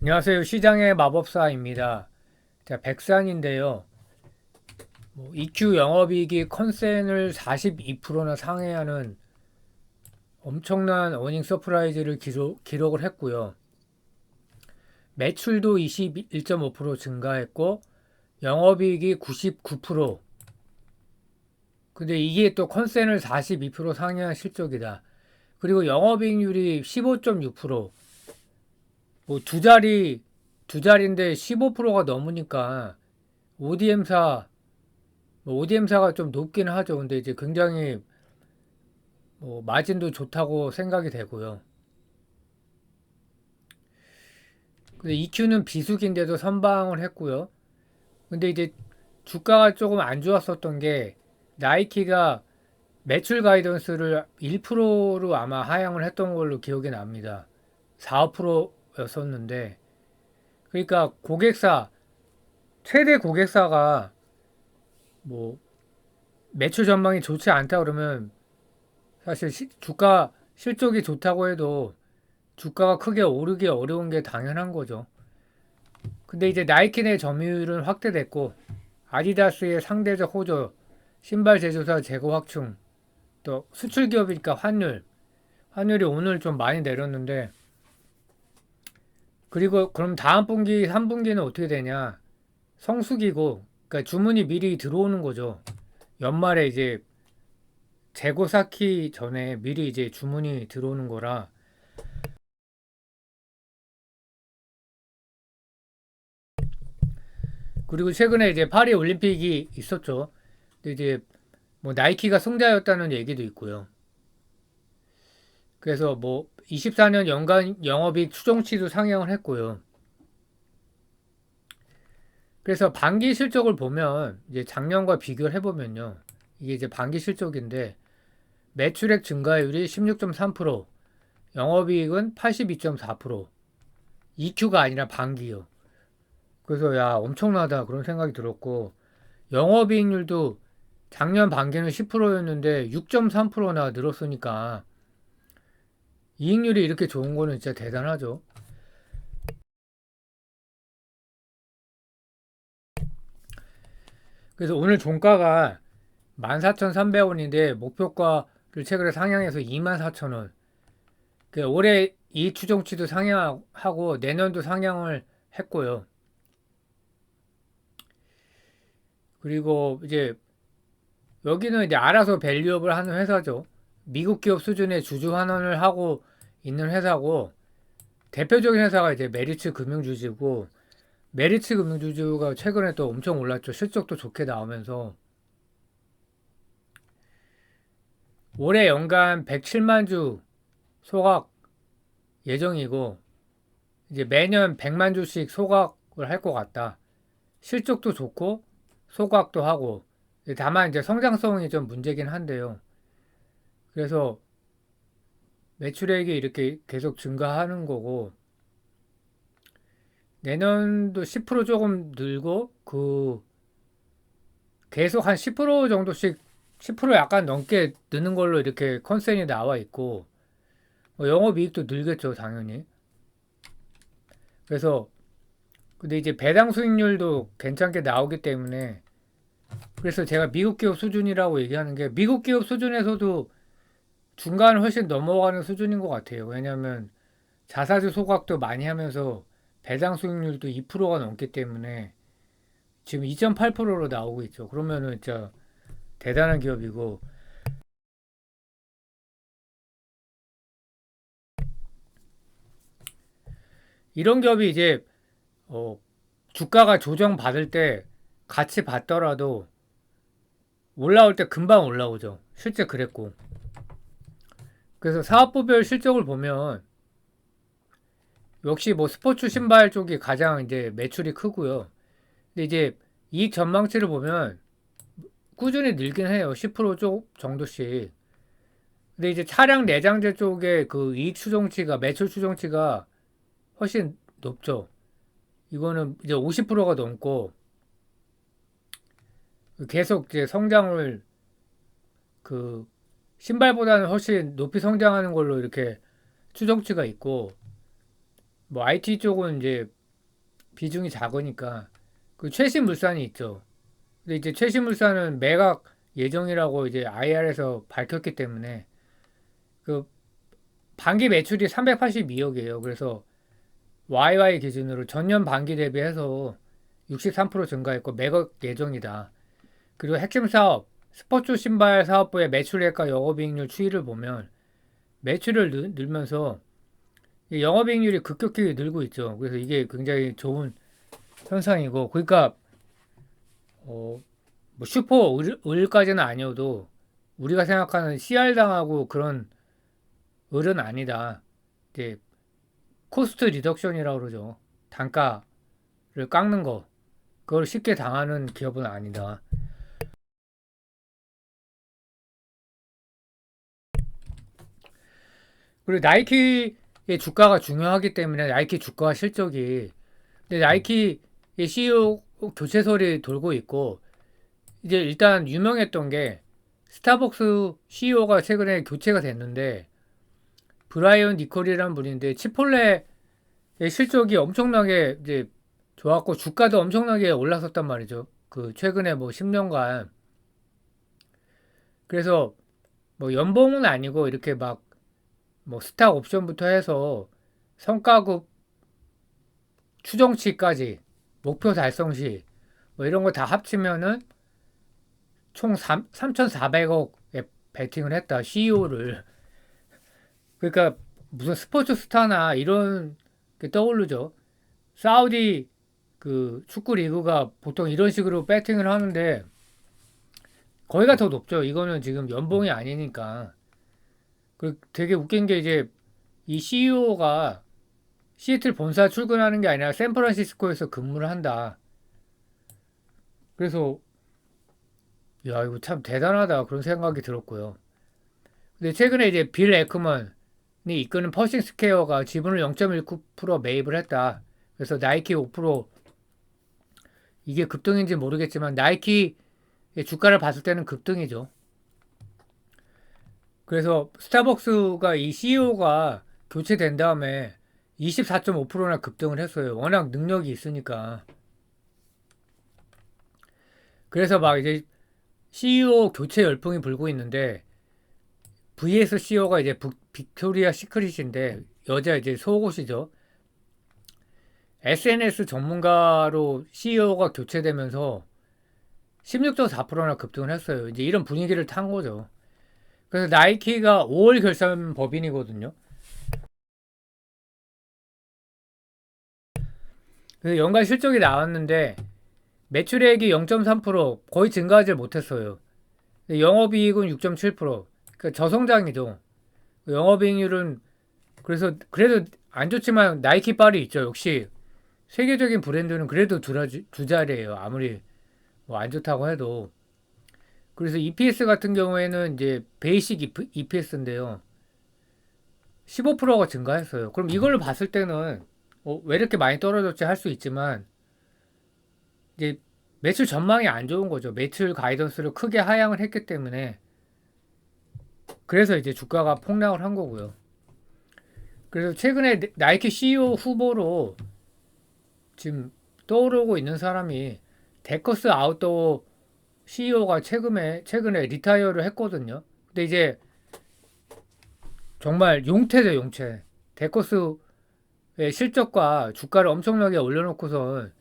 안녕하세요. 시장의 마법사입니다. 자, 백산인데요. EQ 영업이익이 컨센을 42%나 상회하는 엄청난 어닝 서프라이즈를 기록을 했고요. 매출도 21.5% 증가했고 영업이익이 99%. 근데 이게 또 컨센을 42% 상회한 실적이다. 그리고 영업이익률이 15.6%. 두 자리인데 15%가 넘으니까 ODM사 ODM사가 좀 높긴 하죠. 근데 이제 굉장히 마진도 좋다고 생각이 되고요. 근데 EQ는 비수기인데도 선방을 했고요. 근데 이제 주가가 조금 안 좋았었던 게 나이키가 매출 가이던스를 1%로 아마 하향을 했던 걸로 기억이 납니다. 4, 5%였었는데 그러니까 최대 고객사가 뭐 매출 전망이 좋지 않다 그러면 사실 주가 실적이 좋다고 해도 주가가 크게 오르기 어려운 게 당연한 거죠. 근데 이제 나이키 내 점유율은 확대됐고 아디다스의 상대적 호조, 신발 제조사 재고 확충, 또 수출 기업이니까 환율이 오늘 좀 많이 내렸는데 그리고 그럼 다음 분기 3분기는 어떻게 되냐? 성수기고 그러니까 주문이 미리 들어오는 거죠. 연말에 이제 재고 쌓기 전에 미리 이제 주문이 들어오는 거라 그리고 최근에 이제 파리 올림픽이 있었죠. 근데 이제 뭐 나이키가 승자였다는 얘기도 있고요. 그래서 24년 연간 영업이익 추정치도 상향을 했고요. 그래서 반기 실적을 보면 이제 작년과 비교를 해보면요. 이게 이제 반기 실적인데 매출액 증가율이 16.3%, 영업이익은 82.4%, EQ가 아니라 반기요. 그래서 야 엄청나다 그런 생각이 들었고 영업이익률도 작년 반기는 10%였는데 6.3%나 늘었으니까 이익률이 이렇게 좋은 거는 진짜 대단하죠. 그래서 오늘 종가가 14,300원인데 목표가를 최근에 상향해서 24,000원. 올해 이익 추정치도 상향하고 내년도 상향을 했고요. 그리고 이제 여기는 이제 알아서 밸류업을 하는 회사죠. 미국 기업 수준의 주주 환원을 하고 있는 회사고 대표적인 회사가 이제 메리츠 금융주주고 메리츠 금융주주가 최근에 또 엄청 올랐죠. 실적도 좋게 나오면서 올해 연간 107만 주 소각 예정이고 이제 매년 100만 주씩 소각을 할 것 같다. 실적도 좋고 소각도 하고 다만 이제 성장성이 좀 문제긴 한데요. 그래서 매출액이 이렇게 계속 증가하는 거고 내년도 10% 조금 늘고 계속 한 10% 정도씩 10% 약간 넘게 느는 걸로 이렇게 컨센이 나와 있고 영업이익도 늘겠죠 당연히. 그래서 근데 이제 배당 수익률도 괜찮게 나오기 때문에 그래서 제가 미국 기업 수준이라고 얘기하는 게 미국 기업 수준에서도 중간을 훨씬 넘어가는 수준인 것 같아요. 왜냐하면 자사주 소각도 많이 하면서 배당 수익률도 2%가 넘기 때문에 지금 2.8%로 나오고 있죠. 그러면은 진짜 대단한 기업이고 이런 기업이 이제 어, 주가가 조정받을 때 같이 받더라도 올라올 때 금방 올라오죠. 실제 그랬고. 그래서 사업부별 실적을 보면 역시 스포츠 신발 쪽이 가장 이제 매출이 크고요. 근데 이제 이익 전망치를 보면 꾸준히 늘긴 해요. 10% 정도씩. 근데 이제 차량 내장재 쪽에 그 이익 추정치가 매출 추정치가 훨씬 높죠. 이거는 이제 50%가 넘고 계속 이제 성장을 그 신발보다는 훨씬 높이 성장하는 걸로 이렇게 추정치가 있고 뭐 IT 쪽은 이제 비중이 작으니까 그 최신물산이 있죠. 근데 이제 최신물산은 매각 예정이라고 이제 IR에서 밝혔기 때문에 그 반기 매출이 382억이에요. 그래서 YY 기준으로 전년 반기 대비해서 63% 증가했고 매각 예정이다. 그리고 핵심 사업 스포츠 신발 사업부의 매출액과 영업이익률 추이를 보면 매출을 늘면서 영업이익률이 급격히 늘고 있죠. 그래서 이게 굉장히 좋은 현상이고, 그러니까 뭐 슈퍼 을까지는 아니어도 우리가 생각하는 CR 당하고 그런 을은 아니다. 이제 코스트 리덕션이라고 그러죠. 단가를 깎는 거. 그걸 쉽게 당하는 기업은 아니다. 그리고 나이키의 주가가 중요하기 때문에 나이키 주가 실적이 근데 나이키의 CEO 교체설이 돌고 있고 이제 일단 유명했던 게 스타벅스 CEO가 최근에 교체가 됐는데 브라이언 니콜이라는 분인데 치폴레의 실적이 엄청나게 이제 좋았고 주가도 엄청나게 올랐었단 말이죠. 그 최근에 뭐 10년간 그래서 뭐 연봉은 아니고 이렇게 막 뭐 스탁 옵션부터 해서 성과급 추정치까지 목표 달성 시 뭐 이런 거 다 합치면은 총 3,400억에 베팅을 했다. CEO를. 그러니까 무슨 스포츠 스타나 이런 게 떠오르죠. 사우디 그 축구 리그가 보통 이런 식으로 배팅을 하는데 거기가 더 높죠. 이거는 지금 연봉이 아니니까. 그 되게 웃긴 게 이제 이 CEO가 시애틀 본사 출근하는 게 아니라 샌프란시스코에서 근무를 한다. 그래서 야 이거 참 대단하다 그런 생각이 들었고요. 근데 최근에 이제 빌 에크먼이 이끄는 퍼싱 스퀘어가 지분을 0.19% 매입을 했다. 그래서 나이키 5% 이게 급등인지 모르겠지만 나이키 주가를 봤을 때는 급등이죠. 그래서 스타벅스가 이 CEO가 교체된 다음에 24.5%나 급등을 했어요. 워낙 능력이 있으니까. 그래서 막 이제 CEO 교체 열풍이 불고 있는데 VS CEO가 이제 빅토리아 시크릿인데 여자 이제 속옷이죠. SNS 전문가로 CEO가 교체되면서 16.4%나 급등을 했어요. 이제 이런 분위기를 탄 거죠. 그래서 나이키가 5월 결산 법인이거든요. 그래서 연간 실적이 나왔는데 매출액이 0.3% 거의 증가하지 못했어요. 영업이익은 6.7%. 그러니까 저성장이죠. 영업이익률은 그래서 그래도 안 좋지만 나이키 빨이 있죠. 역시 세계적인 브랜드는 그래도 두 자리예요. 아무리 뭐 안 좋다고 해도. 그래서 EPS 같은 경우에는 이제 베이식 EPS인데요. 15%가 증가했어요. 그럼 이걸 봤을 때는 왜 이렇게 많이 떨어졌지 할 수 있지만 이제 매출 전망이 안 좋은 거죠. 매출 가이던스를 크게 하향을 했기 때문에 그래서 이제 주가가 폭락을 한 거고요. 그래서 최근에 나이키 CEO 후보로 지금 떠오르고 있는 사람이 데커스 아웃도어 CEO가 최근에 리타이어를 했거든요. 근데 이제 정말 용태죠, 용태. 데커스의 실적과 주가를 엄청나게 올려놓고선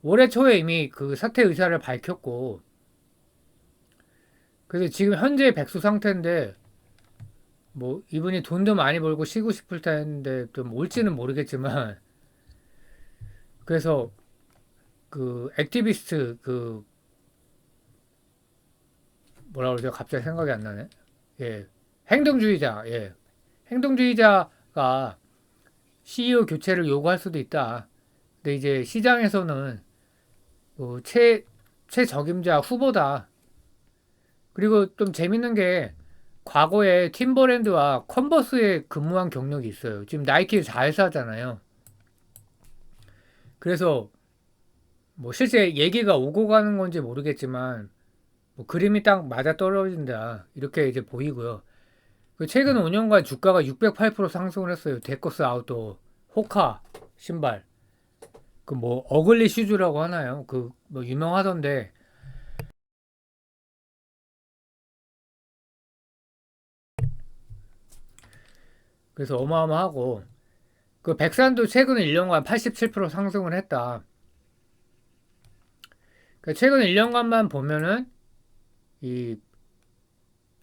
올해 초에 이미 그 사퇴 의사를 밝혔고, 그래서 지금 현재 백수 상태인데, 뭐 이분이 돈도 많이 벌고 쉬고 싶을 텐데 좀 올지는 모르겠지만, 그래서 그 액티비스트 그 뭐라 그러죠? 갑자기 생각이 안 나네. 예, 행동주의자, 예, 행동주의자가 CEO 교체를 요구할 수도 있다. 근데 이제 시장에서는 최적임자 후보다. 그리고 좀 재밌는 게 과거에 팀버랜드와 컨버스에 근무한 경력이 있어요. 지금 나이키를 잘 사잖아요. 그래서 뭐 실제 얘기가 오고 가는 건지 모르겠지만 뭐 그림이 딱 맞아 떨어진다 이렇게 이제 보이고요. 그 최근 5년간 주가가 608% 상승을 했어요. 데커스 아웃도어, 호카. 신발. 그 뭐 어글리 슈즈라고 하나요? 그 뭐 유명하던데. 그래서 어마어마하고 그 백산도 최근 1년간 87% 상승을 했다. 그 최근 1년간만 보면은 이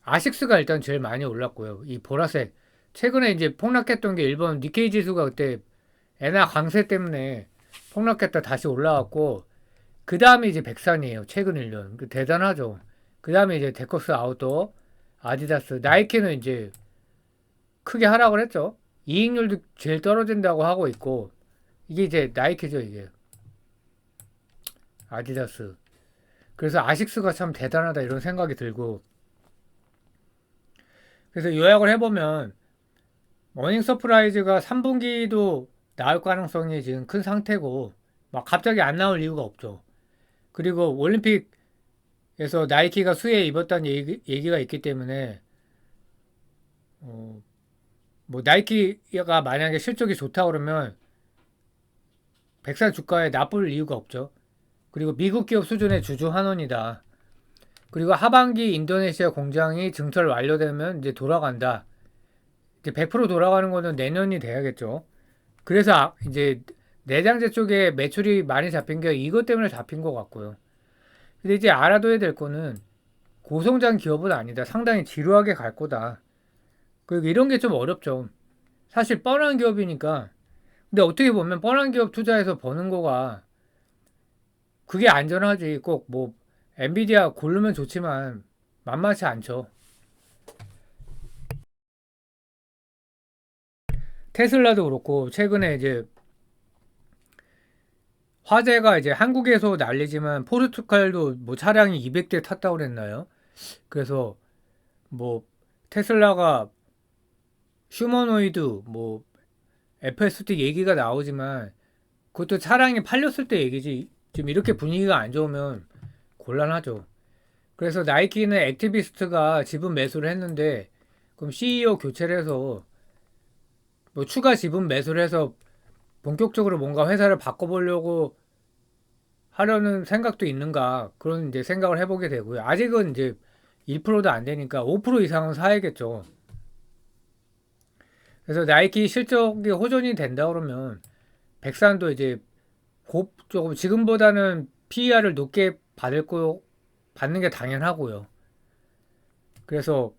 아식스가 일단 제일 많이 올랐고요. 이 보라색. 최근에 이제 폭락했던 게 일본 니케이 지수가 그때 엔화 강세 때문에 폭락했다 다시 올라왔고, 그 다음에 이제 백산이에요. 최근 1년. 그 대단하죠. 그 다음에 이제 데커스 아웃도어, 아디다스, 나이키는 이제 크게 하락을 했죠. 이익률도 제일 떨어진다고 하고 있고, 이게 이제 나이키죠, 이게. 아디다스. 그래서 아식스가 참 대단하다 이런 생각이 들고, 그래서 요약을 해보면 머닝 서프라이즈가 3분기도 나올 가능성이 지금 큰 상태고, 막 갑자기 안 나올 이유가 없죠. 그리고 올림픽에서 나이키가 수혜에 입었다는 얘기가 있기 때문에 어, 뭐 나이키가 만약에 실적이 좋다 그러면 백살 주가에 나쁠 이유가 없죠. 그리고 미국 기업 수준의 주주 환원이다. 그리고 하반기 인도네시아 공장이 증설 완료되면 이제 돌아간다. 이제 100% 돌아가는 거는 내년이 돼야겠죠. 그래서 이제 내장재 쪽에 매출이 많이 잡힌 게 이것 때문에 잡힌 것 같고요. 근데 이제 알아둬야 될 거는 고성장 기업은 아니다. 상당히 지루하게 갈 거다. 그리고 이런 게 좀 어렵죠. 사실 뻔한 기업이니까. 근데 어떻게 보면 뻔한 기업 투자해서 버는 거가 그게 안전하지. 꼭 뭐 엔비디아 고르면 좋지만 만만치 않죠. 테슬라도 그렇고 최근에 이제 화재가 이제 한국에서 난리지만 포르투갈도 뭐 차량이 200대 탔다고 그랬나요? 그래서 뭐 테슬라가 휴머노이드 뭐 FSD 얘기가 나오지만 그것도 차량이 팔렸을 때 얘기지. 지금 이렇게 분위기가 안 좋으면 곤란하죠. 그래서 나이키는 액티비스트가 지분 매수를 했는데 그럼 CEO 교체를 해서 뭐 추가 지분 매수를 해서 본격적으로 뭔가 회사를 바꿔보려고 하려는 생각도 있는가 그런 이제 생각을 해보게 되고요. 아직은 이제 1%도 안 되니까 5% 이상은 사야겠죠. 그래서 나이키 실적이 호전이 된다 그러면 백산도 이제 조금 지금보다는 PER을 높게 받는 게 당연하고요. 그래서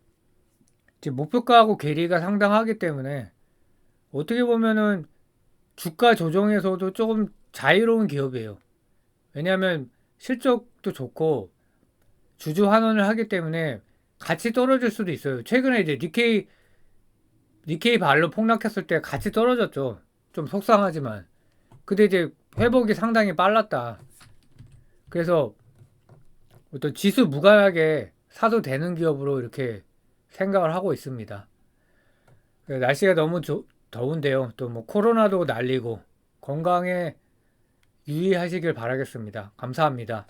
이제 목표가하고 괴리가 상당하기 때문에 어떻게 보면은 주가 조정에서도 조금 자유로운 기업이에요. 왜냐하면 실적도 좋고 주주 환원을 하기 때문에 같이 떨어질 수도 있어요. 최근에 이제 니케이 발로 폭락했을 때 같이 떨어졌죠. 좀 속상하지만. 근데 이제 회복이 상당히 빨랐다. 그래서 어떤 지수 무관하게 사도 되는 기업으로 이렇게 생각을 하고 있습니다. 날씨가 너무 더운데요. 또 뭐 코로나도 날리고 건강에 유의하시길 바라겠습니다. 감사합니다.